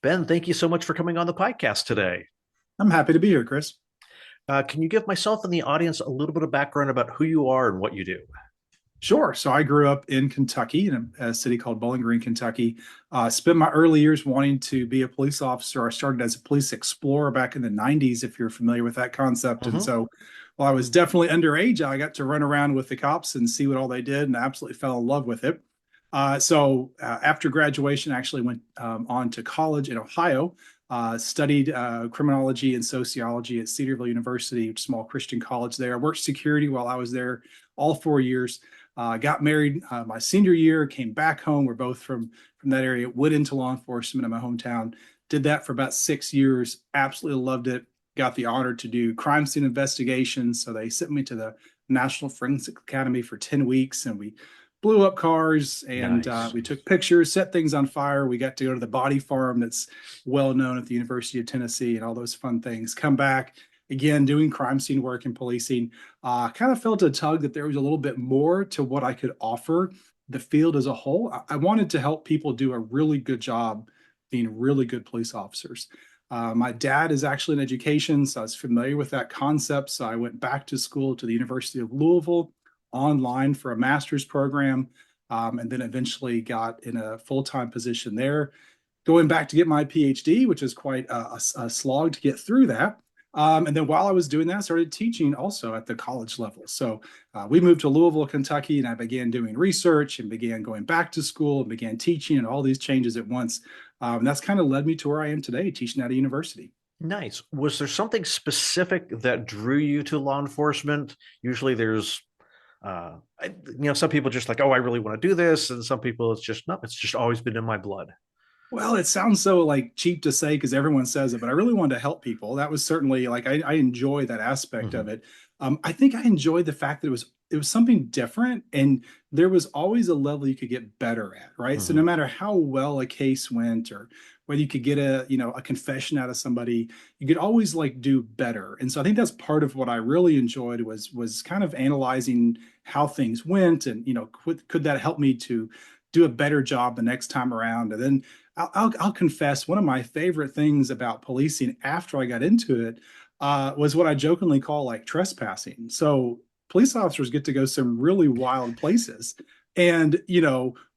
Ben, thank you so much for coming on the podcast today. I'm happy to be here, Chris. Can you give myself and the audience a little bit of background about who you are and what you do? Sure. So I grew up in Kentucky, in a city called Bowling Green, Kentucky. Spent my early years wanting to be a police officer. I started as a police explorer back in the 90s, if you're familiar with that concept. And Hmm. so while I was definitely underage, I got to run around with the cops and see what all they did and I absolutely fell in love with it. After graduation, I actually went on to college in Ohio, studied criminology and sociology at Cedarville University, a small Christian college there. I worked security while I was there all 4 years. Got married my senior year, came back home. We're both from that area. Went into law enforcement in my hometown. Did that for about 6 years. Absolutely loved it. Got the honor to do crime scene investigations. So they sent me to the National Forensic Academy for 10 weeks, and we blew up cars and Nice. we took pictures, set things on fire. We got to go to the body farm that's well known at the University of Tennessee and all those fun things. Come back again, doing crime scene work and policing. Kind of felt a tug that there was a little bit more to what I could offer the field as a whole. I wanted to help people do a really good job being really good police officers. My dad is actually in education, so I was familiar with that concept. So I went back to school to the University of Louisville online for a master's program, and then eventually got in a full-time position there. Going back to get my PhD, which is quite a slog to get through that. And then while I was doing that, I started teaching also at the college level. So we moved to Louisville, Kentucky, and I began doing research and began going back to school and began teaching and all these changes at once. And that's kind of led me to where I am today, teaching at a university. Nice. Was there something specific that drew you to law enforcement? Usually there's, some people just like, oh, I really want to do this. And some people it's just, no, it's just always been in my blood. Well, it sounds so like cheap to say because everyone says it, but I really wanted to help people. That was certainly like I enjoy that aspect Hmm. of it. I think I enjoyed the fact that it was something different, and there was always a level you could get better at, right? So no Hmm. matter how well a case went, or whether you could get a confession out of somebody, you could always like do better. And so I think that's part of what I really enjoyed was kind of analyzing how things went, and could that help me to do a better job the next time around, and then I'll confess one of my favorite things about policing after I got into it was what I jokingly call like trespassing. So police officers get to go some really wild places. And,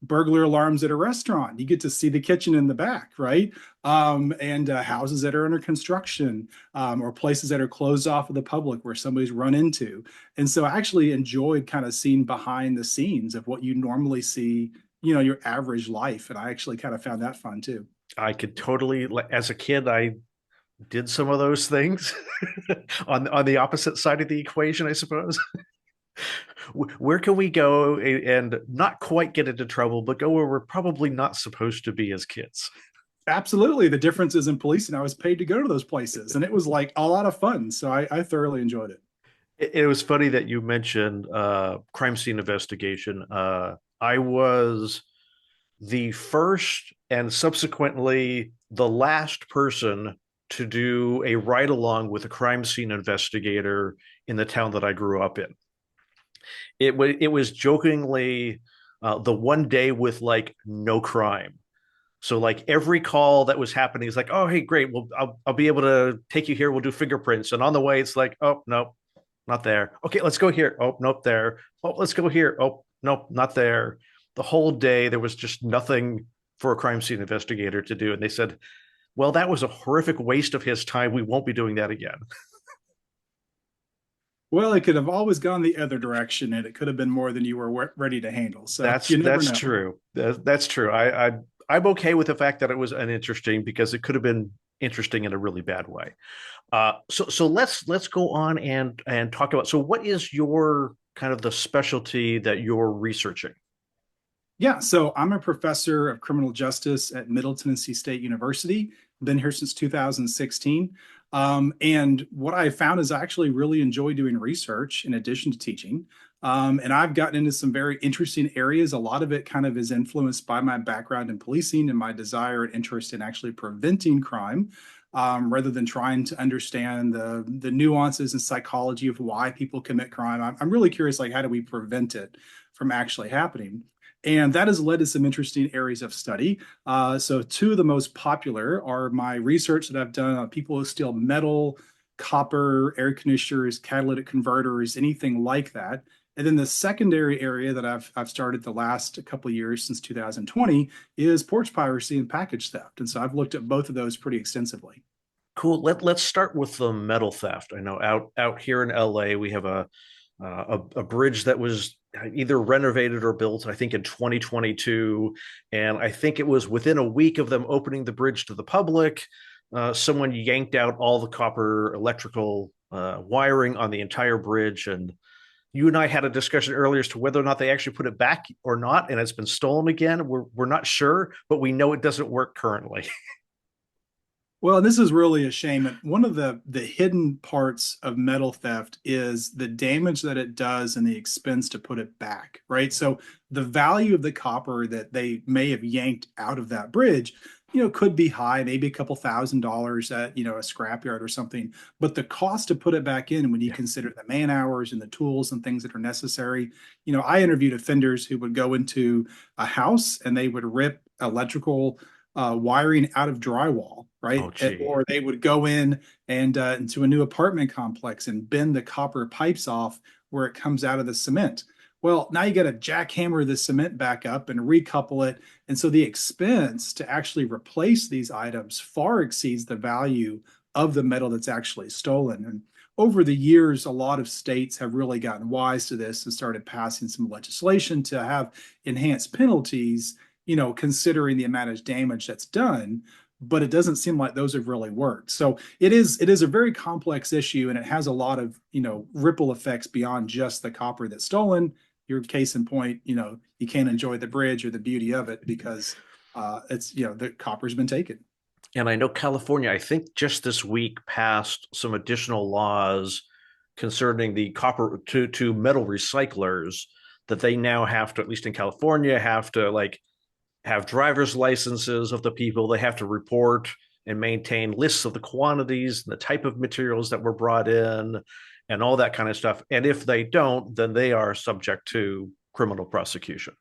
burglar alarms at a restaurant, you get to see the kitchen in the back, right? And houses that are under construction, or places that are closed off of the public where somebody's run into. And so I actually enjoyed kind of seeing behind the scenes of what you normally see, your average life. And I actually kind of found that fun too. I could totally, as a kid, I did some of those things on the opposite side of the equation, I suppose. Where can we go and not quite get into trouble, but go where we're probably not supposed to be as kids? Absolutely. The difference is in policing. I was paid to go to those places and it was like a lot of fun. So I thoroughly enjoyed it. It was funny that you mentioned crime scene investigation. I was the first and subsequently the last person to do a ride along with a crime scene investigator in the town that I grew up in. It was jokingly the one day with like no crime. So like every call that was happening is like, oh hey, great, well I'll be able to take you here. We'll do fingerprints, and on the way it's like, oh no, not there. Okay, let's go here. Oh nope, there. Oh let's go here. Oh nope, not there. The whole day there was just nothing for a crime scene investigator to do, and they said, well that was a horrific waste of his time. We won't be doing that again. Well, it could have always gone the other direction and it could have been more than you were ready to handle. So That's you never that's know. true. That's true. I'm okay with the fact that it was uninteresting because it could have been interesting in a really bad way. So let's go on and talk about. So what is your kind of the specialty that you're researching? Yeah, so I'm a professor of criminal justice at Middle Tennessee State University. Been here since 2016. And what I found is I actually really enjoy doing research in addition to teaching. And I've gotten into some very interesting areas. A lot of it kind of is influenced by my background in policing and my desire and interest in actually preventing crime, rather than trying to understand the nuances and psychology of why people commit crime. I'm really curious, like, how do we prevent it from actually happening? And that has led to some interesting areas of study. So, two of the most popular are my research that I've done on people who steal metal, copper, air conditioners, catalytic converters, anything like that. And then the secondary area that I've started the last couple of years since 2020 is porch piracy and package theft. And so I've looked at both of those pretty extensively. Cool. Let's start with the metal theft. I know out here in LA we have a bridge that was either renovated or built, I think in 2022, and I think it was within a week of them opening the bridge to the public. Someone yanked out all the copper electrical wiring on the entire bridge, and you and I had a discussion earlier as to whether or not they actually put it back or not, and it's been stolen again. We're not sure, but we know it doesn't work currently. Well, this is really a shame. And one of the hidden parts of metal theft is the damage that it does and the expense to put it back, right? So the value of the copper that they may have yanked out of that bridge, could be high, maybe a couple $1,000s at, a scrapyard or something. But the cost to put it back in, when you Yeah. consider the man hours and the tools and things that are necessary, I interviewed offenders who would go into a house and they would rip electrical wiring out of drywall, Oh, right? gee. Or they would go in and into a new apartment complex and bend the copper pipes off where it comes out of the cement. Well, now you got to jackhammer the cement back up and recouple it. And so the expense to actually replace these items far exceeds the value of the metal that's actually stolen. And over the years, a lot of states have really gotten wise to this and started passing some legislation to have enhanced penalties, considering the amount of damage that's done. But it doesn't seem like those have really worked. So it is a very complex issue, and it has a lot of ripple effects beyond just the copper that's stolen. Your case in point, you can't enjoy the bridge or the beauty of it because it's the copper's been taken. And I know California, I think just this week passed some additional laws concerning the copper to metal recyclers, that they now have to, at least in California, have to like have driver's licenses of the people. They have to report and maintain lists of the quantities and the type of materials that were brought in and all that kind of stuff. And if they don't, then they are subject to criminal prosecution.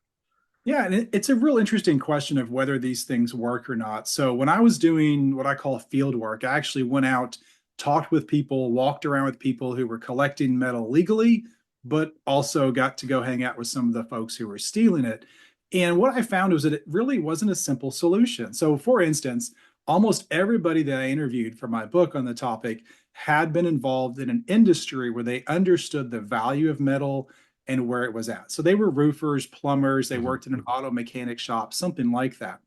Yeah, and it's a real interesting question of whether these things work or not. So when I was doing what I call field work, I actually went out, talked with people, walked around with people who were collecting metal legally, but also got to go hang out with some of the folks who were stealing it. And what I found was that it really wasn't a simple solution. So for instance, almost everybody that I interviewed for my book on the topic had been involved in an industry where they understood the value of metal and where it was at. So they were roofers, plumbers, they Mhm. worked in an auto mechanic shop, something like that.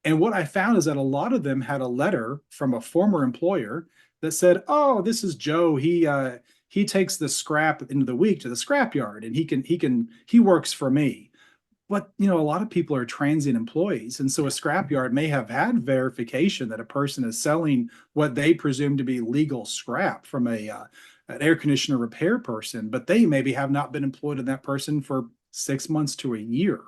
And what I found is that a lot of them had a letter from a former employer that said, "Oh, this is Joe. He takes the scrap into the week to the scrap yard, and he works for me." But a lot of people are transient employees, and so a scrapyard may have had verification that a person is selling what they presume to be legal scrap from a an air conditioner repair person, but they maybe have not been employed in that person for 6 months to a year,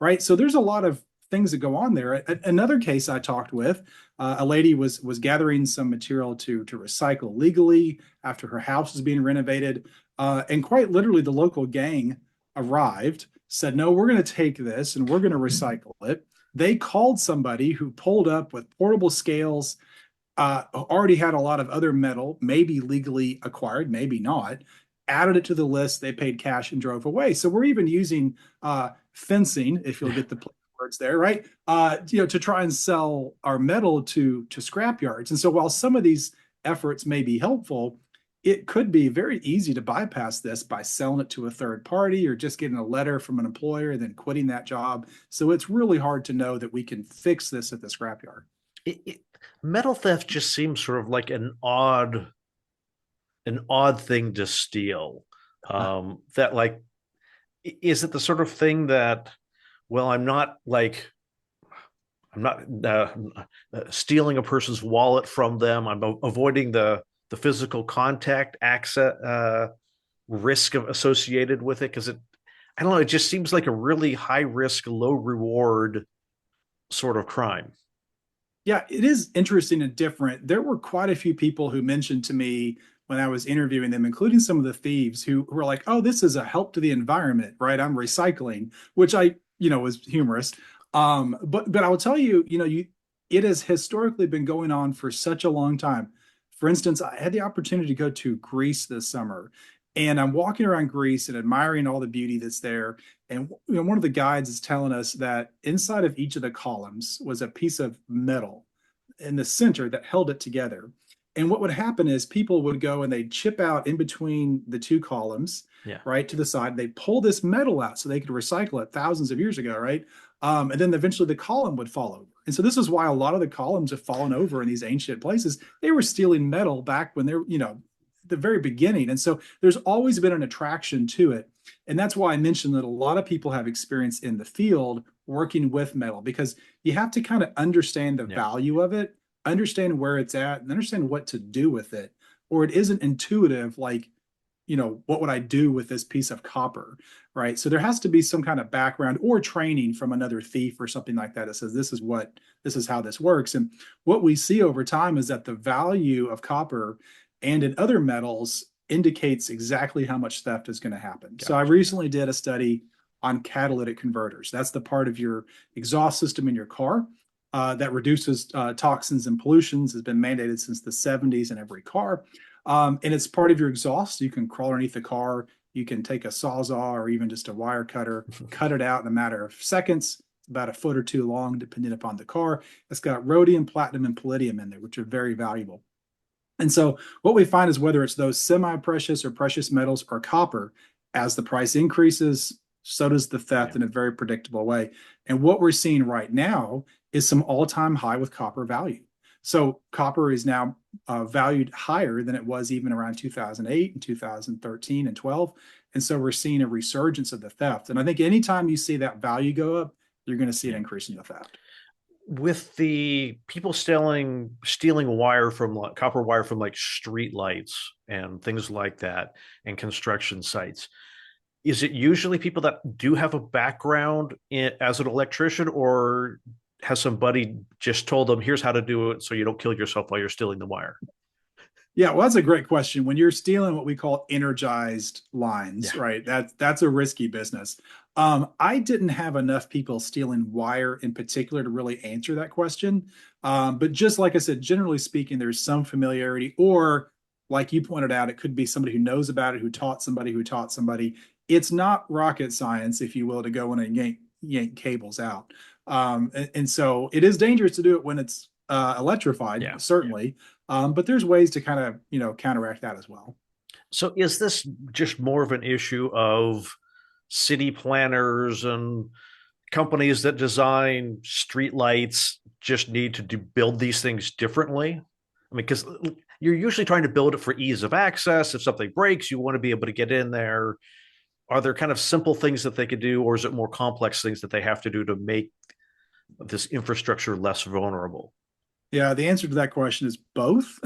right? So there's a lot of things that go on there. Another case I talked with, a lady was gathering some material to recycle legally after her house was being renovated, and quite literally the local gang arrived, said, "No, we're going to take this and we're going to recycle it." They called somebody who pulled up with portable scales, already had a lot of other metal, maybe legally acquired, maybe not, added it to the list. They paid cash and drove away. So we're even using fencing, if you'll get the words there, right? To try and sell our metal to scrap yards. And so while some of these efforts may be helpful, it could be very easy to bypass this by selling it to a third party or just getting a letter from an employer and then quitting that job. So it's really hard to know that we can fix this at the scrapyard. it, Metal theft just seems sort of like an odd thing to steal. That like, is it the sort of thing that, well, I'm not stealing a person's wallet from them. I'm avoiding the physical contact access risk associated with it, because I don't know, it just seems like a really high risk, low reward sort of crime. Yeah, it is interesting and different. There were quite a few people who mentioned to me when I was interviewing them, including some of the thieves who were like, "Oh, this is a help to the environment, right? I'm recycling," which I was humorous. But I will tell you, it has historically been going on for such a long time. For instance, I had the opportunity to go to Greece this summer, and I'm walking around Greece and admiring all the beauty that's there. And one of the guides is telling us that inside of each of the columns was a piece of metal in the center that held it together. And what would happen is people would go and they'd chip out in between the two columns, Yeah. right to the side. They pull this metal out so they could recycle it thousands of years ago, right? And then eventually the column would fall over. And so this is why a lot of the columns have fallen over in these ancient places. They were stealing metal back when they're, the very beginning. And so there's always been an attraction to it. And that's why I mentioned that a lot of people have experience in the field working with metal, because you have to kind of understand the Yeah. value of it, understand where it's at, and understand what to do with it. Or it isn't intuitive, like, what would I do with this piece of copper, right? So there has to be some kind of background or training from another thief or something like that that says this is how this works. And what we see over time is that the value of copper and in other metals indicates exactly how much theft is going to happen. So I Gotcha. recently did a study on catalytic converters. That's the part of your exhaust system in your car that reduces toxins and pollutions, has been mandated since the 70s in every car. And it's part of your exhaust. You can crawl underneath the car. You can take a sawzall or even just a wire cutter, cut it out in a matter of seconds, about a foot or two long, depending upon the car. It's got rhodium, platinum, and palladium in there, which are very valuable. And so what we find is whether it's those semi-precious or precious metals or copper, as the price increases, so does the Yeah. theft in a very predictable way. And what we're seeing right now is some all-time high with copper value. So copper is now valued higher than it was even around 2008 and 2013 and 12. And so we're seeing a resurgence of the theft. And I think anytime you see that value go up, you're going to see an Yeah. increase in the theft. With the people stealing wire from like copper wire from like street lights and things like that and construction sites, is it usually people that do have a background as an electrician, or has somebody just told them, here's how to do it so you don't kill yourself while you're stealing the wire? Yeah, well, that's a great question. When you're stealing what we call energized lines, Yeah. right? That's a risky business. I didn't have enough people stealing wire in particular to really answer that question. But just like I said, generally speaking, there's some familiarity, or like you pointed out, it could be somebody who knows about it, who taught somebody, who taught somebody. It's not rocket science, if you will, to go in and yank cables out. And so it is dangerous to do it when it's Yeah. electrified, certainly. But there's ways to kind of, counteract that as well. So is this just more of an issue of city planners and companies that design street lights just need to build these things differently? I mean, because you're usually trying to build it for ease of access. If something breaks, you want to be able to get in there. Are there kind of simple things that they could do, or is it more complex things that they have to do to make this infrastructure less vulnerable? Yeah, the answer to that question is both,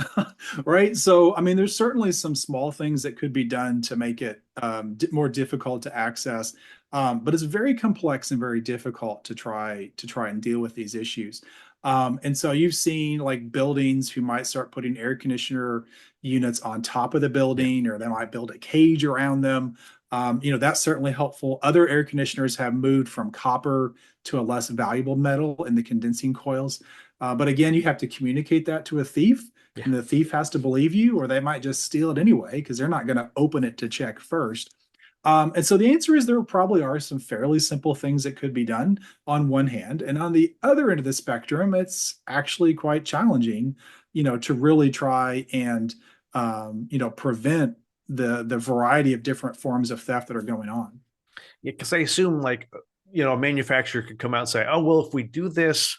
right? So, I mean, there's certainly some small things that could be done to make it more difficult to access, but it's very complex and very difficult to try and deal with these issues. And so you've seen like buildings who might start putting air conditioner units on top of the Yeah. building, or they might build a cage around them. That's certainly helpful. Other air conditioners have moved from copper to a less valuable metal in the condensing coils. But again, you have to communicate that to a thief, Yeah. and the thief has to believe you, or they might just steal it anyway because they're not going to open it to check first. And so the answer is there probably are some fairly simple things that could be done on one hand. And on the other end of the spectrum, it's actually quite challenging, to really try and, prevent the variety of different forms of theft that are going on. Yeah, because I assume like a manufacturer could come out and say, "Oh well, if we do this,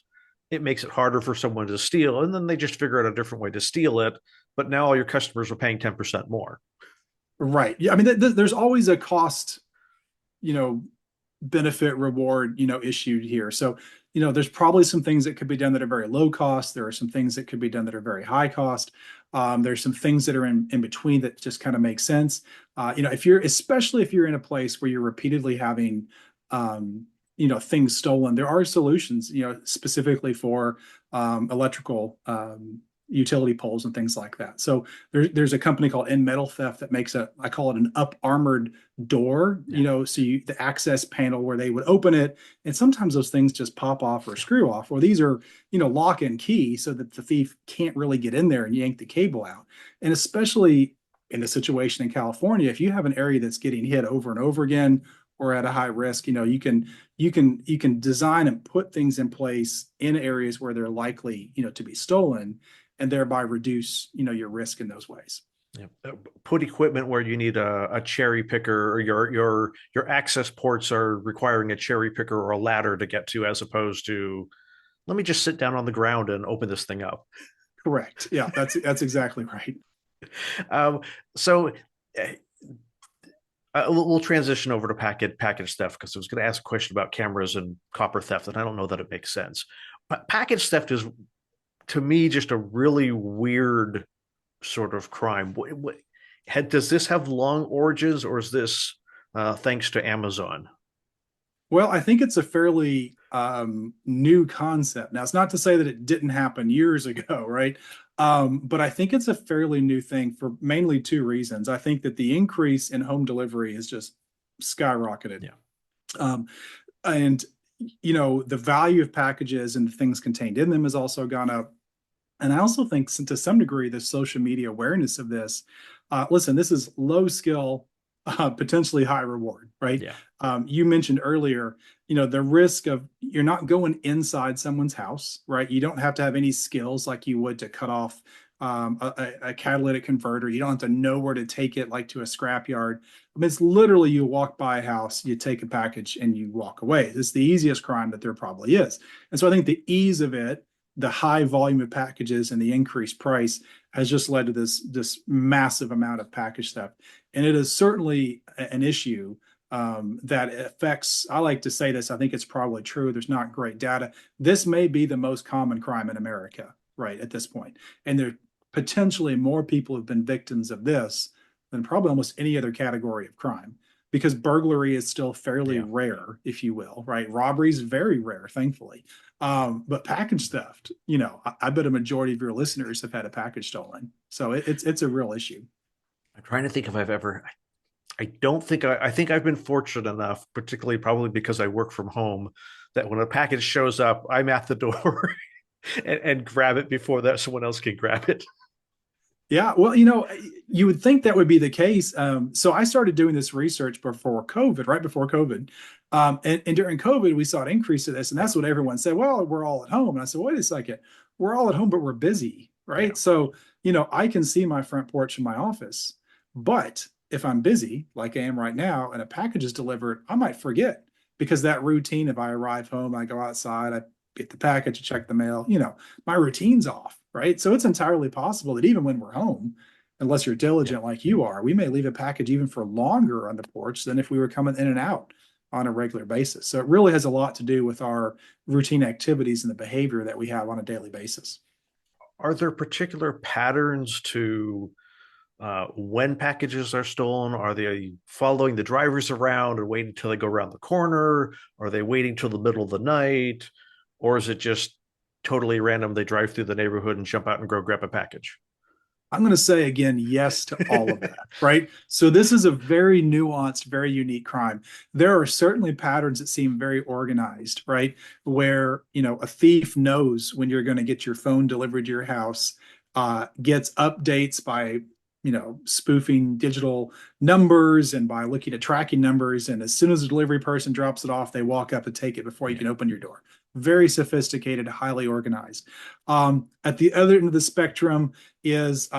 it makes it harder for someone to steal," and then they just figure out a different way to steal it. But now all your customers are paying 10% more. Right. Yeah. I mean, there's always a cost, you know, benefit reward, issued here. So, there's probably some things that could be done that are very low cost. There are some things that could be done that are very high cost. There's some things that are in between that just kind of make sense. Especially if you're in a place where you're repeatedly having, things stolen, there are solutions, specifically for electrical, utility poles and things like that. So there's a company called In Metal Theft that makes I call it an up armored door, Yeah. so the access panel where they would open it. And sometimes those things just pop off or screw off. Well, these are, lock and key so that the thief can't really get in there and yank the cable out. And especially in the situation in California, if you have an area that's getting hit over and over again or at a high risk, you can design and put things in place in areas where they're likely, to be stolen, and thereby reduce, your risk in those ways. Yeah. Put equipment where you need a cherry picker, or your access ports are requiring a cherry picker or a ladder to get to, as opposed to let me just sit down on the ground and open this thing up. Correct. Yeah, that's exactly right. Um, so uh, we'll transition over to package theft, because I was going to ask a question about cameras and copper theft, and I don't know that it makes sense. But package theft is, to me, just a really weird sort of crime. Does this have long origins, or is this thanks to Amazon? Well, I think it's a fairly new concept. Now, it's not to say that it didn't happen years ago, right? But I think it's a fairly new thing for mainly two reasons. I think that the increase in home delivery has just skyrocketed. Yeah. Um, and the value of packages and the things contained in them has also gone up. And I also think to some degree the social media awareness of this. Listen, this is low skill, potentially high reward, right? Yeah. You mentioned earlier, the risk of you're not going inside someone's house, right? You don't have to have any skills like you would to cut off a catalytic converter. You don't have to know where to take it, like to a scrapyard. I mean, it's literally you walk by a house, you take a package, and you walk away. It's the easiest crime that there probably is. And so I think the ease of it, the high volume of packages, and the increased price has just led to this massive amount of package theft. And it is certainly an issue that affects, I like to say this, I think it's probably true. There's not great data. This may be the most common crime in America, right, at this point. And there potentially more people have been victims of this than probably almost any other category of crime, because burglary is still fairly Yeah. rare, if you will, right? Robbery is very rare, thankfully. But package theft, I bet a majority of your listeners have had a package stolen. So it's a real issue. I'm trying to think if I've ever. I don't think I think I've been fortunate enough, particularly probably because I work from home, that when a package shows up, I'm at the door and grab it before that someone else can grab it. Yeah, well, you would think that would be the case. So I started doing this research before COVID, right before COVID. And during COVID, we saw an increase of this. And that's what everyone said. Well, we're all at home. And I said, wait a second. We're all at home, but we're busy, Yeah. right? So, I can see my front porch in my office. But if I'm busy, like I am right now, and a package is delivered, I might forget, because that routine, if I arrive home, I go outside, I get the package, I check the mail, my routine's off, right? So it's entirely possible that even when we're home, unless you're Yeah. diligent like you are, we may leave a package even for longer on the porch than if we were coming in and out on a regular basis. So it really has a lot to do with our routine activities and the behavior that we have on a daily basis. Are there particular patterns to when packages are stolen? Are they following the drivers around and waiting until they go around the corner? Are they waiting till the middle of the night? Or is it just totally random? They drive through the neighborhood and jump out and go grab a package. I'm going to say again, yes to all of that, right? So this is a very nuanced, very unique crime. There are certainly patterns that seem very organized, right? Where, a thief knows when you're going to get your phone delivered to your house, gets updates by, spoofing digital numbers and by looking at tracking numbers. And as soon as the delivery person drops it off, they walk up and take it before you Yeah. can open your door. Very sophisticated, highly organized. At the other end of the spectrum is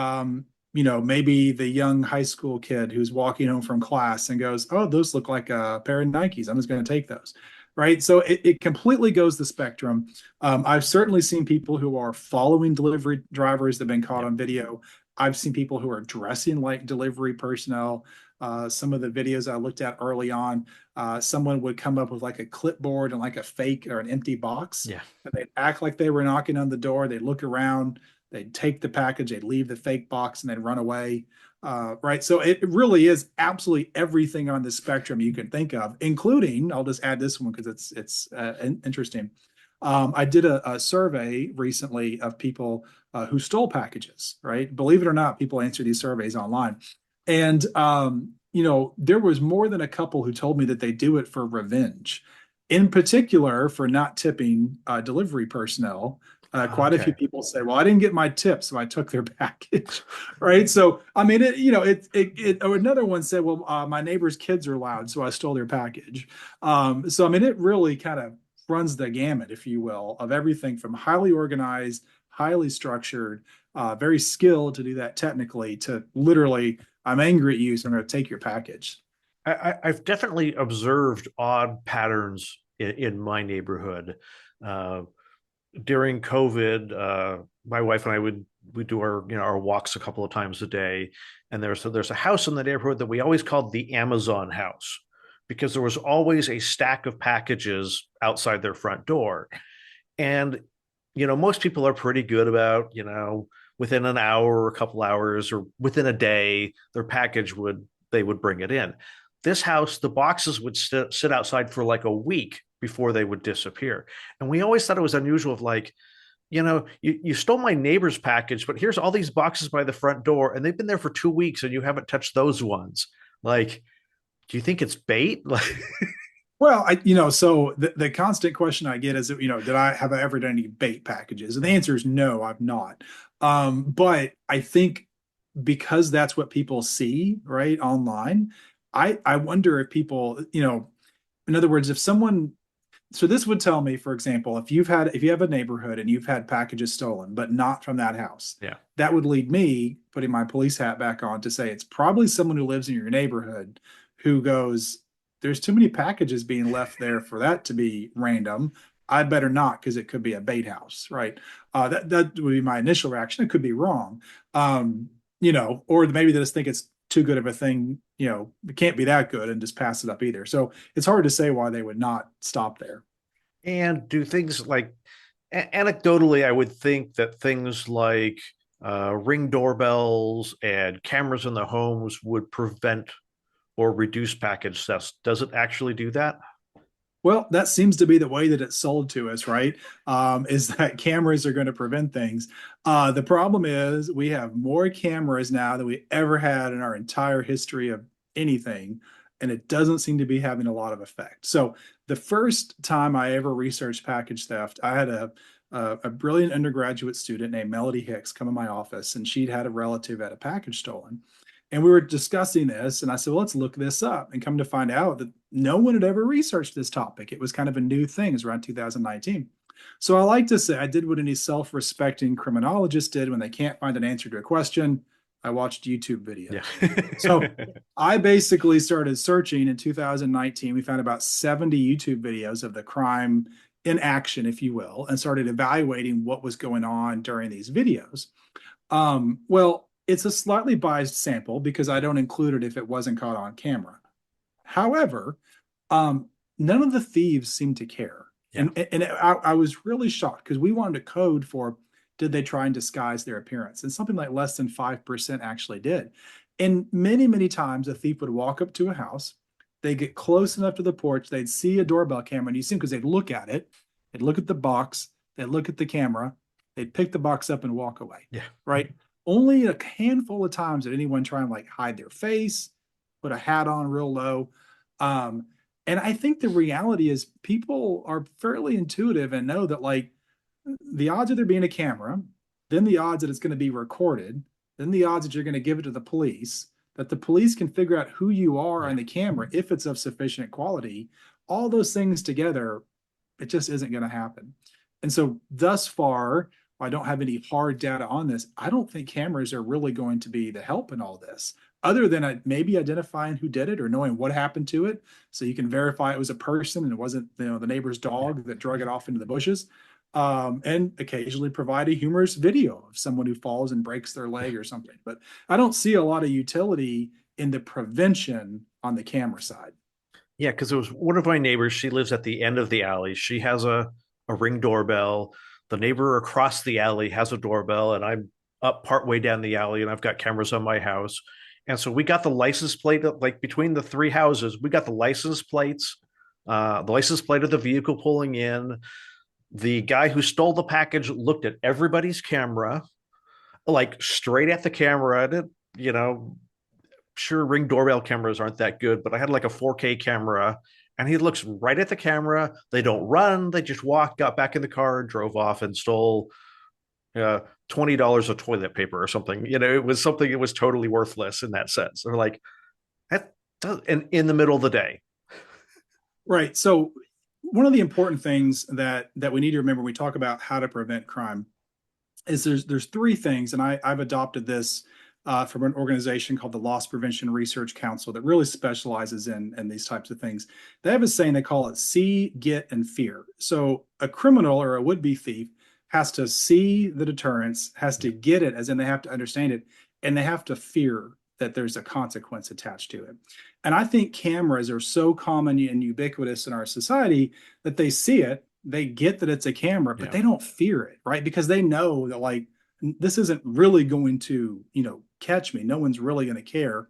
maybe the young high school kid who's walking home from class and goes, oh, those look like a pair of Nikes, I'm just going to take those, right? So it completely goes the spectrum. I've certainly seen people who are following delivery drivers that have been caught Yeah. on video. I've seen people who are dressing like delivery personnel. Some of the videos I looked at early on, someone would come up with like a clipboard and like a fake or an empty box, Yeah. and they'd act like they were knocking on the door. They'd look around, they'd take the package, they'd leave the fake box, and they'd run away. Right. So it really is absolutely everything on the spectrum you can think of, including, I'll just add this one because it's interesting. I did a survey recently of people who stole packages, right? Believe it or not, people answer these surveys online. And, there was more than a couple who told me that they do it for revenge, in particular for not tipping delivery personnel. Quite a few Okay. people say, "Well, I didn't get my tip, so I took their package." Right? So, I mean, or another one said, "Well, my neighbor's kids are loud, so I stole their package." So, I mean, it really kind of runs the gamut, if you will, of everything from highly organized, highly structured, very skilled to do that technically, to literally, I'm angry at you, so I'm going to take your package. I've definitely observed odd patterns in my neighborhood. Uh, During COVID, my wife and I would do our walks a couple of times a day, and there's a house in the neighborhood that we always called the Amazon house because there was always a stack of packages outside their front door. And most people are pretty good about within an hour or a couple hours or within a day their package would they would bring it in. This house, the boxes would sit outside for like a week before they would disappear. And we always thought it was unusual of like, you stole my neighbor's package, but here's all these boxes by the front door and they've been there for 2 weeks and you haven't touched those ones. Like, do you think it's bait? Like, Well, so the constant question I get is, did I have I ever done any bait packages? And the answer is no, I've not. But I think because that's what people see, right, online, I wonder if people, in other words, if someone, so this would tell me, for example, if you have a neighborhood and you've had packages stolen, but not from that house, yeah. that would lead me putting my police hat back on to say it's probably someone who lives in your neighborhood who goes, there's too many packages being left there for that to be random. I better not because it could be a bait house, right? That would be my initial reaction. It could be wrong, or maybe they just think it's too good of a thing, it can't be that good and just pass it up either. So it's hard to say why they would not stop there. And do things like anecdotally, I would think that things like ring doorbells and cameras in the homes would prevent or reduce package thefts. Does it actually do that? Well, that seems to be the way that it's sold to us, right? Is that cameras are going to prevent things. The problem is we have more cameras now than we ever had in our entire history of anything, and it doesn't seem to be having a lot of effect. So the first time I ever researched package theft, I had a brilliant undergraduate student named Melody Hicks come in my office, and she'd had a relative had a package stolen. And we were discussing this, and I said, well, let's look this up. And come to find out that no one had ever researched this topic. It was kind of a new thing, it was around 2019. So I like to say I did what any self respecting criminologist did when they can't find an answer to a question. I watched YouTube Yeah. videos. So I basically started searching in 2019. We found about 70 YouTube videos of the crime in action, if you will, and started evaluating what was going on during these videos. Well, it's a slightly biased sample because I don't include it if it wasn't caught on camera. However, none of the thieves seemed to care. Yeah. And I was really shocked because we wanted to code for did they try and disguise their appearance? And something like less than 5% actually did. And many, many times a thief would walk up to a house, they get close enough to the porch, they'd see a doorbell camera, and you see them because they'd look at it, they'd look at the box, they'd look at the camera, they'd pick the box up and walk away. Yeah. Right. Only a handful of times did anyone try and like hide their face, put a hat on real low. Um, and I think the reality is people are fairly intuitive and know that like the odds of there being a camera, then the odds that it's going to be recorded, then the odds that you're going to give it to the police, that the police can figure out who you are Yeah. on the camera if it's of sufficient quality, all those things together, it just isn't going to happen. And so thus far, I don't have any hard data on this. I don't think cameras are really going to be the help in all this, other than maybe identifying who did it or knowing what happened to it, so you can verify it was a person and it wasn't the neighbor's Yeah. dog that drug it off into the bushes. And occasionally provide a humorous video of someone who falls and breaks their leg or something. But I don't see a lot of utility in the prevention on the camera side. Yeah, because it was one of my neighbors. She lives at the end of the alley. She has a ring doorbell. The neighbor across the alley has a doorbell, and I'm up partway down the alley, and I've got cameras on my house. And so we got the license plate, like between the three houses, we got the license plates, the license plate of the vehicle pulling in, The guy who stole the package looked at everybody's camera, like straight at the camera. And you know, sure, Ring doorbell cameras aren't that good, but I had like a 4K camera, and he looks right at the camera. They don't run; they just walked, got back in the car, drove off, and stole $20 of toilet paper or something. You know, it was something. It was totally worthless in that sense. They're like that, and in the middle of the day. Right. So one of the important things that we need to remember when we talk about how to prevent crime is there's three things, and I've adopted this from an organization called the Loss Prevention Research Council that really specializes in these types of things. They have a saying, they call it see, get, and fear. So a criminal or a would-be thief has to see the deterrence, has to get it, as in they have to understand it, and they have to fear that there's a consequence attached to it. And I think cameras are so common and ubiquitous in our society that they see it, they get that it's a camera, but Yeah, they don't fear it, right? Because they know that, like, this isn't really going to, catch me. No one's really going to care.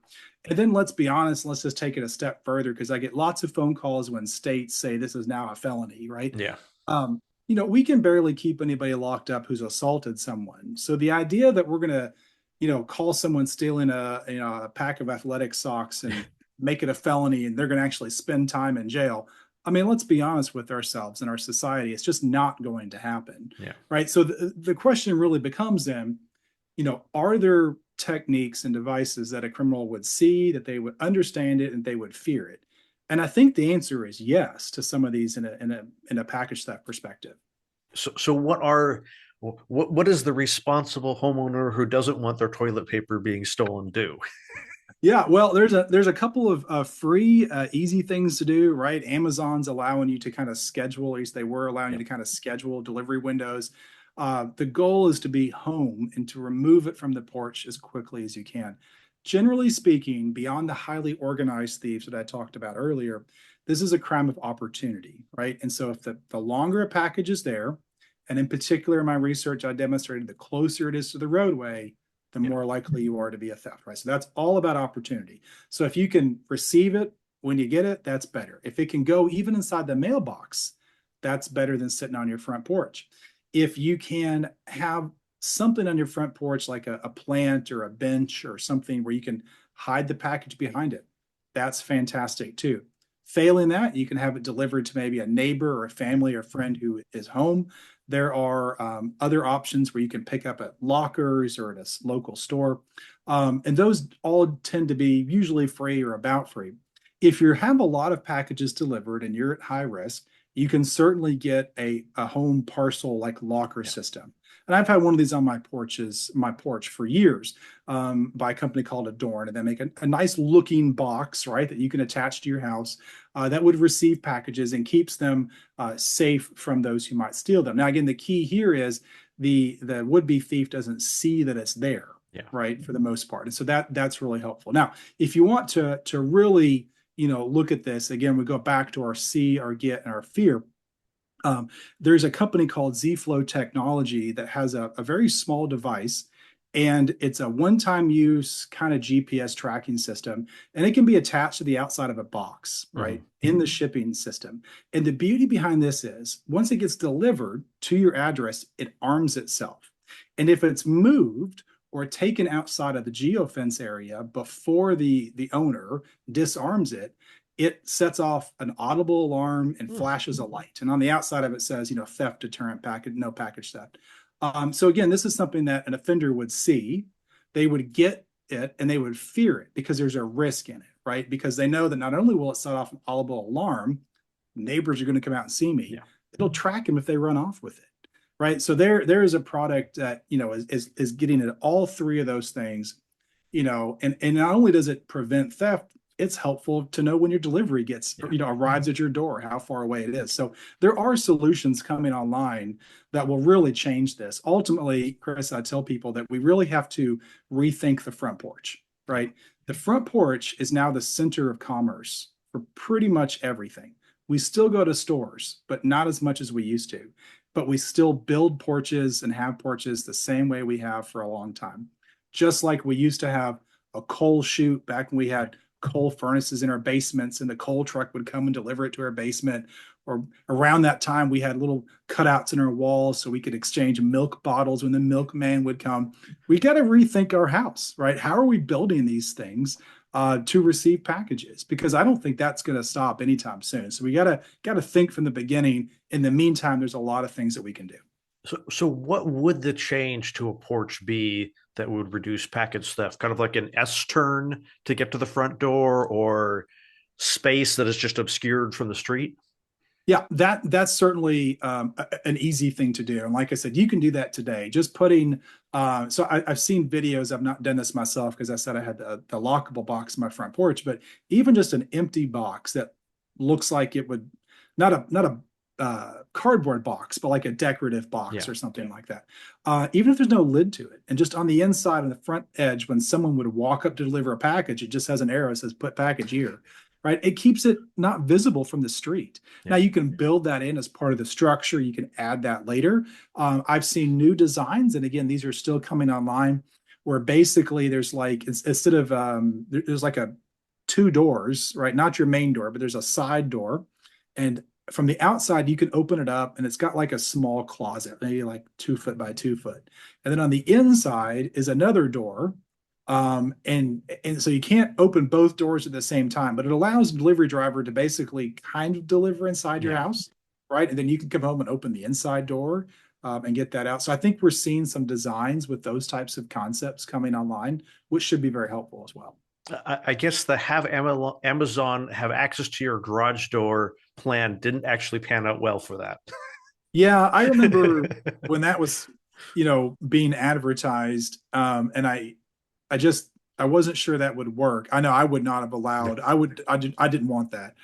And then let's be honest, let's just take it a step further, because I get lots of phone calls when states say this is now a felony, right? yeah, Um, we can barely keep anybody locked up who's assaulted someone. So the idea that we're going to, call someone stealing a pack of athletic socks and make it a felony and they're going to actually spend time in jail. I mean, let's be honest with ourselves and our society. It's just not going to happen, yeah. right? So the question really becomes then, are there techniques and devices that a criminal would see, that they would understand it, and they would fear it? And I think the answer is yes to some of these in a package theft perspective. So what does the responsible homeowner who doesn't want their toilet paper being stolen do? Yeah, well, there's a couple of free, easy things to do, right? Amazon's allowing you to kind of schedule, at least they were allowing you Yeah, to kind of schedule delivery windows. The goal is to be home and to remove it from the porch as quickly as you can. Generally speaking, beyond the highly organized thieves that I talked about earlier, this is a crime of opportunity, right? And so if the longer a package is there, and in particular in my research, I demonstrated the closer it is to the roadway, the yeah, more likely you are to be a theft, right? So that's all about opportunity. So if you can receive it when you get it, that's better. If it can go even inside the mailbox, that's better than sitting on your front porch. If you can have something on your front porch, like a plant or a bench or something where you can hide the package behind it, that's fantastic too. Failing that, you can have it delivered to maybe a neighbor or a family or friend who is home. There are other options where you can pick up at lockers or at a local store. And those all tend to be usually free or about free. If you have a lot of packages delivered and you're at high risk, you can certainly get a home parcel like locker yeah. system. And I've had one of these on my porch for years, by a company called Adorn, and they make a nice looking box, right, that you can attach to your house, that would receive packages and keeps them safe from those who might steal them. Now, again, the key here is the would-be thief doesn't see that it's there, Yeah. right, for the most part, and so that's really helpful. Now, if you want to really look at this again, we go back to our see, our get, and our fear. Um, there's a company called Zflow Technology that has a very small device, and it's a one-time use kind of GPS tracking system, and it can be attached to the outside of a box, Mm-hmm. right, in the shipping system. And the beauty behind this is once it gets delivered to your address, it arms itself. And if it's moved or taken outside of the geofence area before the owner disarms it, it sets off an audible alarm and Mm. flashes a light. And on the outside of it says, theft deterrent package, no package theft. So again, this is something that an offender would see. They would get it and they would fear it because there's a risk in it, right? Because they know that not only will it set off an audible alarm, neighbors are going to come out and see me. Yeah. It'll track them if they run off with it, right? So there is a product that is getting at all three of those things, and not only does it prevent theft, it's helpful to know when your delivery gets, Yeah. arrives at your door, how far away it is. So there are solutions coming online that will really change this. Ultimately, Chris, I tell people that we really have to rethink the front porch, Yeah. right? The front porch is now the center of commerce for pretty much everything. We still go to stores, but not as much as we used to. But we still build porches and have porches the same way we have for a long time. Just like we used to have a coal chute back when we had coal furnaces in our basements and the coal truck would come and deliver it to our basement, or around that time, we had little cutouts in our walls so we could exchange milk bottles when the milkman would come. We got to rethink our house, right? How are we building these things to receive packages? Because I don't think that's going to stop anytime soon. So we got to think from the beginning. In the meantime, there's a lot of things that we can do. So what would the change to a porch be that would reduce package theft? Kind of like an S turn to get to the front door, or space that is just obscured from the street? Yeah, that's certainly an easy thing to do. And like I said, you can do that today. Just putting, I've seen videos. I've not done this myself because I said I had the lockable box in my front porch, but even just an empty box that looks like it would, not a cardboard box, but like a decorative box Yeah. or something like that. Even if there's no lid to it, and just on the inside on the front edge, when someone would walk up to deliver a package, it just has an arrow that says "Put package here." Right? It keeps it not visible from the street. Now Yeah. you can build that in as part of the structure. You can add that later. I've seen new designs, and again, these are still coming online, where basically there's like instead of there's like a two doors, right? Not your main door, but there's a side door, and from the outside you can open it up, and it's got like a small closet, maybe like 2 foot by 2 foot, and then on the inside is another door, and so you can't open both doors at the same time, but it allows the delivery driver to basically kind of deliver inside your Yeah. house, right? And then you can come home and open the inside door, and get that out. So I think we're seeing some designs with those types of concepts coming online, which should be very helpful as well. I guess the have Amazon have access to your garage door plan didn't actually pan out well for that. Yeah, I remember when that was, being advertised, and I just I wasn't sure that would work. I know I would not have allowed. I didn't want that.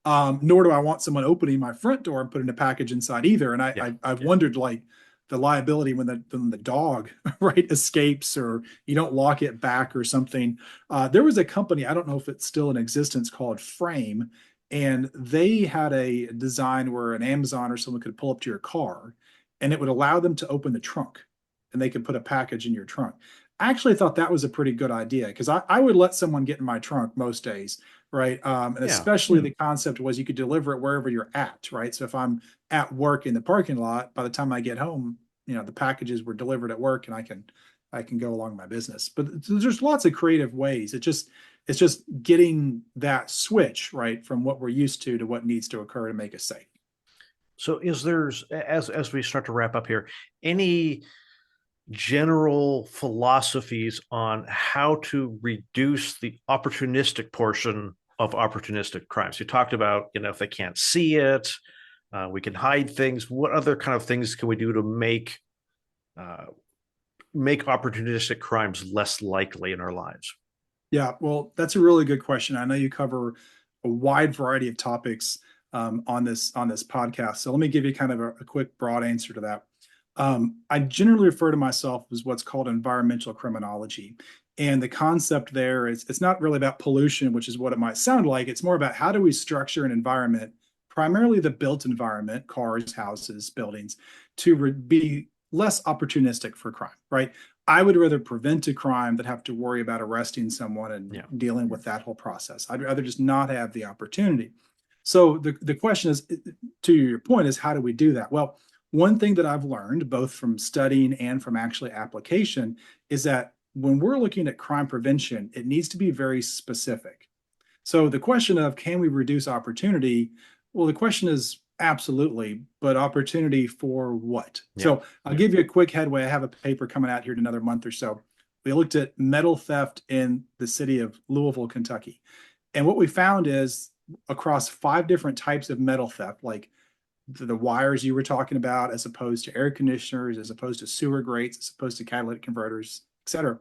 Nor do I want someone opening my front door and putting a package inside either. And Yeah. I've wondered, like, the liability when the dog right escapes, or you don't lock it back or something. There was a company, I don't know if it's still in existence, called Frame, and they had a design where an Amazon or someone could pull up to your car, and it would allow them to open the trunk, and they could put a package in your trunk. I actually thought that was a pretty good idea, because I would let someone get in my trunk most days, right? And Yeah. especially the concept was you could deliver it wherever you're at, right? So if I'm at work in the parking lot, by the time I get home, the packages were delivered at work, and I can go along my business. But there's lots of creative ways. It's just getting that switch right from what we're used to what needs to occur to make us safe. So is there's as we start to wrap up here, any general philosophies on how to reduce the opportunistic portion of opportunistic crimes? You talked about, if they can't see it, we can hide things. What other kind of things can we do to uh, make opportunistic crimes less likely in our lives? Yeah, well, that's a really good question. I know you cover a wide variety of topics on this podcast. So let me give you kind of a quick, broad answer to that. I generally refer to myself as what's called environmental criminology, and the concept there is it's not really about pollution, which is what it might sound like. It's more about how do we structure an environment, primarily the built environment, cars, houses, buildings, to be less opportunistic for crime, right? I would rather prevent a crime than have to worry about arresting someone and Yeah. dealing with that whole process. I'd rather just not have the opportunity. So the question is, to your point, is how do we do that? Well, one thing that I've learned both from studying and from actually application is that when we're looking at crime prevention, it needs to be very specific. So the question of can we reduce opportunity? Well, the question is absolutely, but opportunity for what? Yeah. So I'll give you a quick headway. I have a paper coming out here in another month or so. We looked at metal theft in the city of Louisville, Kentucky. And what we found is across 5 different types of metal theft, like the wires you were talking about, as opposed to air conditioners, as opposed to sewer grates, as opposed to catalytic converters, et cetera,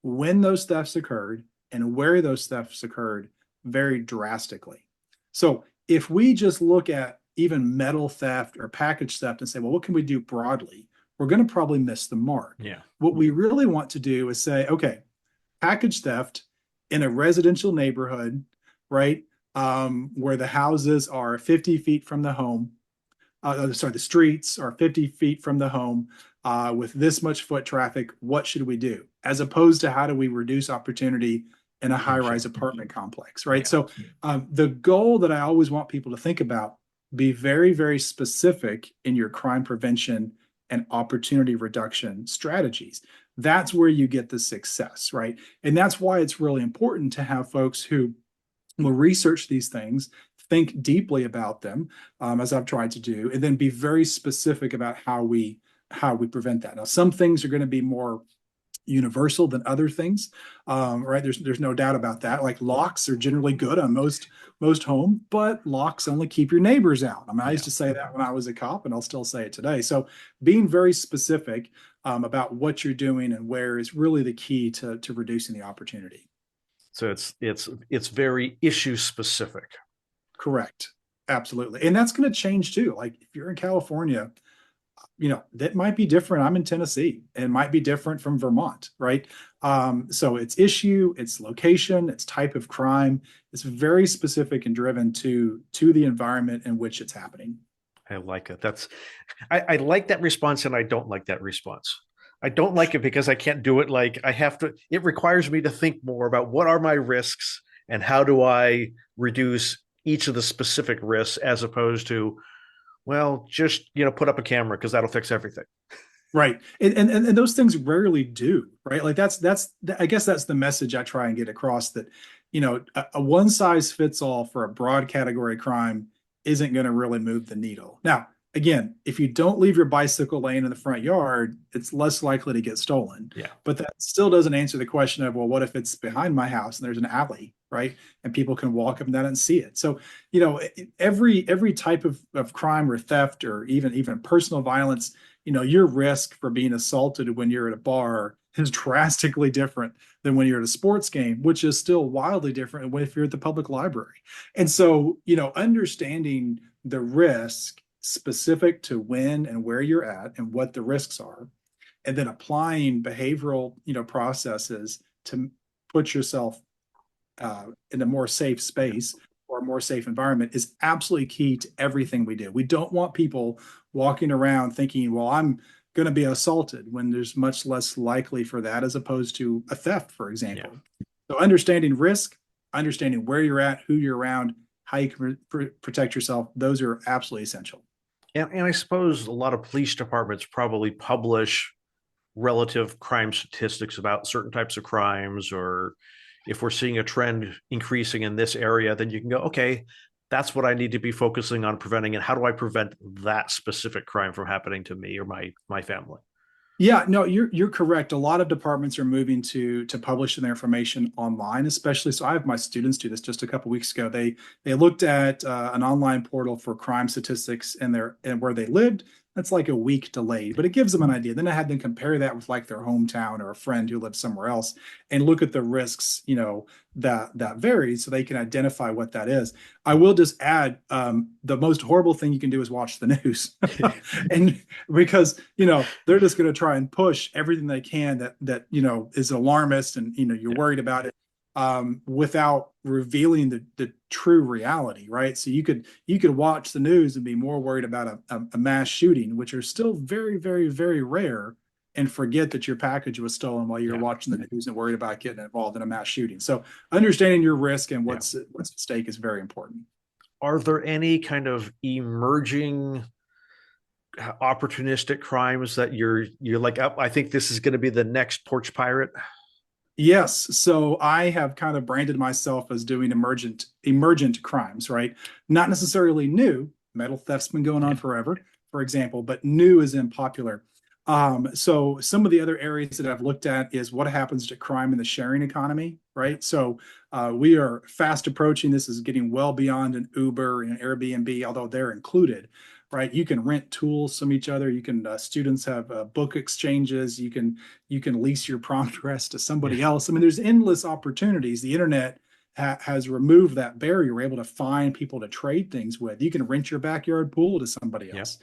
when those thefts occurred and where those thefts occurred varied drastically. So if we just look at even metal theft or package theft and say, well, what can we do broadly? We're going to probably miss the mark. Yeah. What we really want to do is say, okay, package theft in a residential neighborhood, right? Where the houses are 50 feet from the home, the streets are 50 feet from the home, with this much foot traffic. What should we do? As opposed to how do we reduce opportunity in a high rise apartment complex, right? Yeah. So the goal that I always want people to think about be very, very specific in your crime prevention and opportunity reduction strategies. That's where you get the success, right? And that's why it's really important to have folks who will research these things, think deeply about them, as I've tried to do, and then be very specific about how we prevent that. Now, some things are going to be more universal than other things, right? There's no doubt about that. Like locks are generally good on most home, but locks only keep your neighbors out. I mean, I used Yeah. to say that when I was a cop, and I'll still say it today. So being very specific about what you're doing and where is really the key to reducing the opportunity. So it's very issue specific. Correct. Absolutely. And that's going to change too. Like if you're in California, that might be different. I'm in Tennessee and might be different from Vermont, right? So it's issue, it's location, it's type of crime. It's very specific and driven to the environment in which it's happening. I like it. I like that response and I don't like that response. I don't like it because I can't do it. Like I have to, it requires me to think more about what are my risks and how do I reduce each of the specific risks as opposed to, well, just, put up a camera because that'll fix everything. Right. And those things rarely do, right? Like that's I guess that's the message I try and get across that, a one size fits all for a broad category crime isn't going to really move the needle. Now, again, if you don't leave your bicycle laying in the front yard, it's less likely to get stolen. Yeah. But that still doesn't answer the question of, well, what if it's behind my house and there's an alley, right? And people can walk up and down and see it. So, every type of crime or theft or even personal violence, your risk for being assaulted when you're at a bar is drastically different than when you're at a sports game, which is still wildly different if you're at the public library. And so, understanding the risk specific to when and where you're at and what the risks are, and then applying behavioral, processes to put yourself in a more safe space or a more safe environment is absolutely key to everything we do. We don't want people walking around thinking, well, I'm going to be assaulted when there's much less likely for that as opposed to a theft, for Yeah. example. So understanding risk, understanding where you're at, who you're around, how you can protect yourself, those are absolutely essential. And I suppose a lot of police departments probably publish relative crime statistics about certain types of crimes, or if we're seeing a trend increasing in this area, then you can go, okay, that's what I need to be focusing on preventing. And how do I prevent that specific crime from happening to me or my family? Yeah, no, you're correct. A lot of departments are moving to publish their information online, especially. So I have my students do this just a couple weeks ago. They looked at an online portal for crime statistics and where they lived. That's like a week delayed, but it gives them an idea. Then I had them compare that with like their hometown or a friend who lives somewhere else and look at the risks, that varies so they can identify what that is. I will just add the most horrible thing you can do is watch the news. And because they're just going to try and push everything they can that is alarmist and you're Yeah. worried about it, without revealing the true reality, right? So you could watch the news and be more worried about a mass shooting, which are still very, very, very rare, and forget that your package was stolen while you're Yeah. watching the news and worried about getting involved in a mass shooting. So understanding your risk and Yeah. what's at stake is very important. Are there any kind of emerging opportunistic crimes that you're like, oh, I think this is going to be the next porch pirate? Yes. So I have kind of branded myself as doing emergent crimes, right? Not necessarily new. Metal theft's been going on Yeah. forever, for example, but new is in popular. So some of the other areas that I've looked at is what happens to crime in the sharing economy, right? So we are fast approaching this is getting well beyond an Uber and Airbnb, although they're included, right? You can rent tools from each other. You can students have book exchanges. You can lease your prom dress to Yeah. somebody else. I mean, there's endless opportunities. The internet has removed that barrier. We're able to find people to trade things with. You can rent your backyard pool to somebody Yeah. else.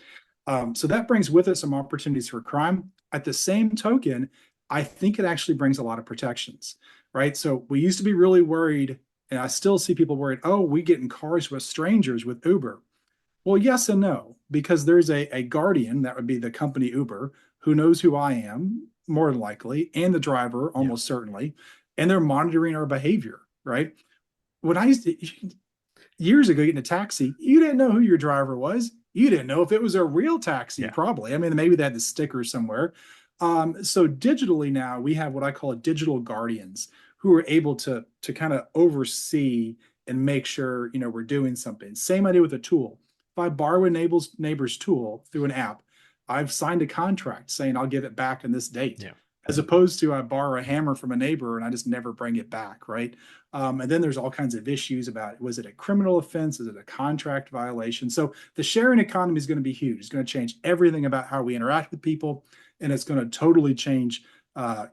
So that brings with it some opportunities for crime. At the same token, I think it actually brings a lot of protections, right? So we used to be really worried, and I still see people worried, oh, we get in cars with strangers with Uber. Well, yes and no, because there's a guardian, that would be the company Uber, who knows who I am, more than likely, and the driver, Yeah. almost certainly, and they're monitoring our behavior, right? When I used to, years ago getting a taxi, you didn't know who your driver was. You didn't know if it was a real taxi, Yeah. probably. I mean, maybe they had the sticker somewhere. So digitally now we have what I call digital guardians who are able to kind of oversee and make sure we're doing something. Same idea with a tool. If I borrow a neighbor's tool through an app, I've signed a contract saying I'll give it back in this date, Yeah. as opposed to I borrow a hammer from a neighbor and I just never bring it back, right? And then there's all kinds of issues about, was it a criminal offense? Is it a contract violation? So the sharing economy is going to be huge. It's going to change everything about how we interact with people, and it's going to totally change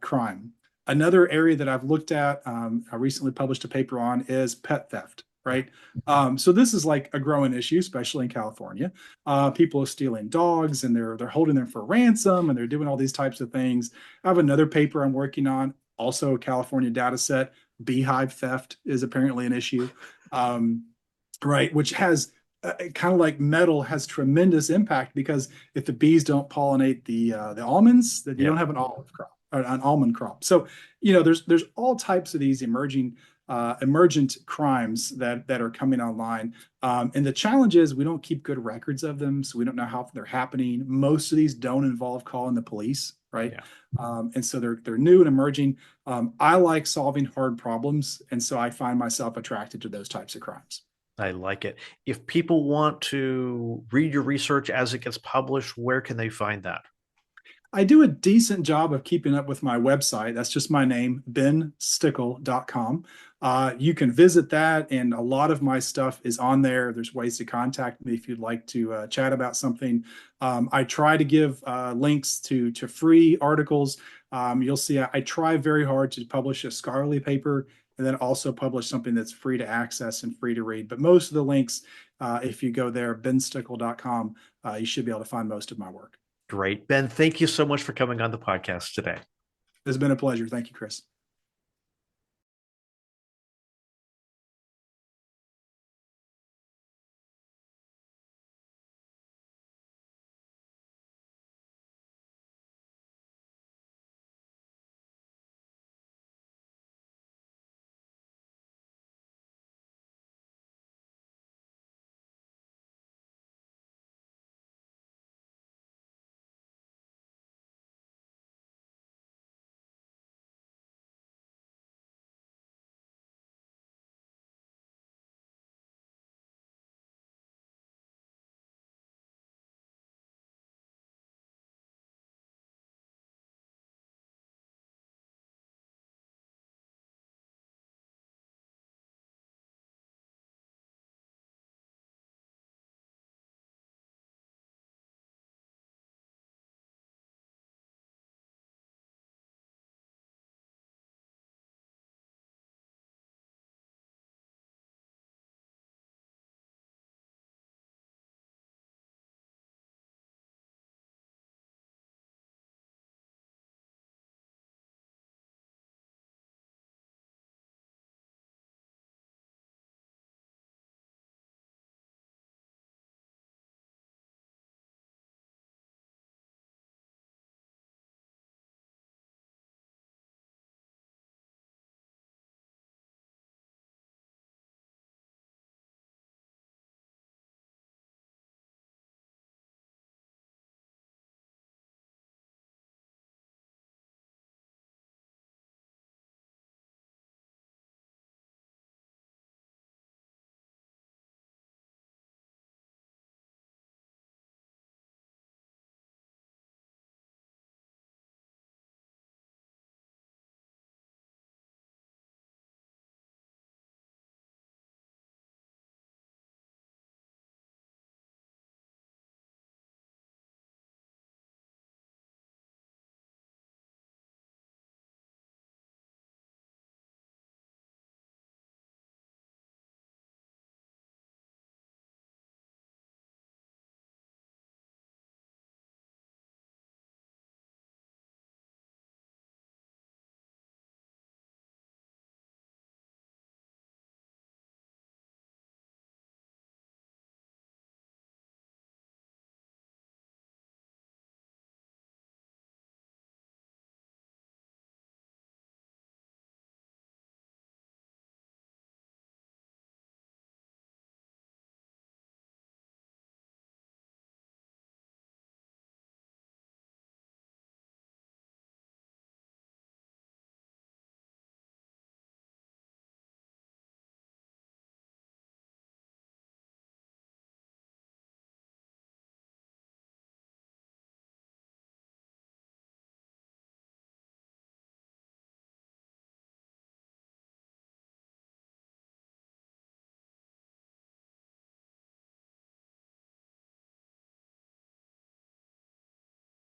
crime. Another area that I've looked at, I recently published a paper on, is pet theft. Yeah. Right. So this is like a growing issue, especially in California. People are stealing dogs and they're holding them for ransom and they're doing all these types of things. I have another paper I'm working on, also a California data set. Beehive theft is apparently an issue, um, right? Which has kind of like metal has tremendous impact, because if the bees don't pollinate the almonds, then you Yeah. don't have an olive crop or an almond crop. So there's all types of these emergent crimes that are coming online. And the challenge is we don't keep good records of them, so we don't know how they're happening. Most of these don't involve calling the police, right? Yeah. And so they're new and emerging. I like solving hard problems, and so I find myself attracted to those types of crimes. I like it. If people want to read your research as it gets published, where can they find that? I do a decent job of keeping up with my website. That's just my name, benstickle.com. You can visit that, and a lot of my stuff is on there. There's ways to contact me if you'd like to chat about something. I try to give links to free articles. You'll see I try very hard to publish a scholarly paper and then also publish something that's free to access and free to read. But most of the links, if you go there, benstickle.com, you should be able to find most of my work. Great. Ben, thank you so much for coming on the podcast today. It's been a pleasure. Thank you, Chris.